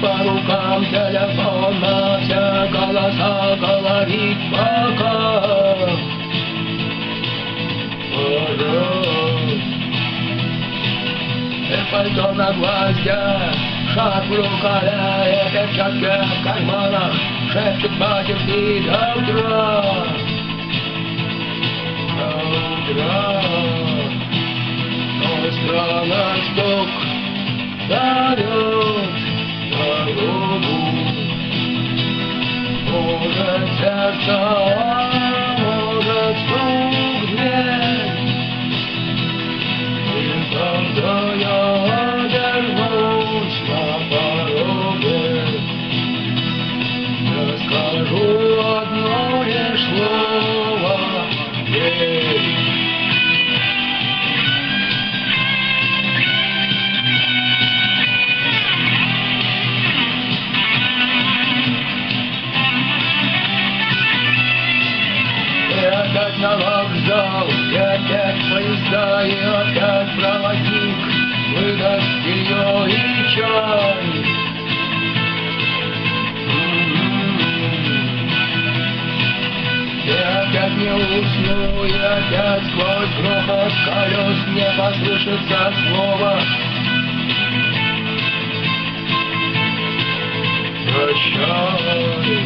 по рукам телефон, на все голоса говорит пока. Пальто на гвоздях, шаг в рукаве, перчатки в карманах, шепчет потерпи до утра. До утра. Но странный стук зовет дорогу. Может сердце, может стук дверь. И когда я вернусь на пороге, я скажу одно лишь слово ей. И опять на вокзал, и опять поезда, и опять проводник выдаст ее и чай. И опять не усну, и опять сквозь грохот колес не послышится слова. Прощай.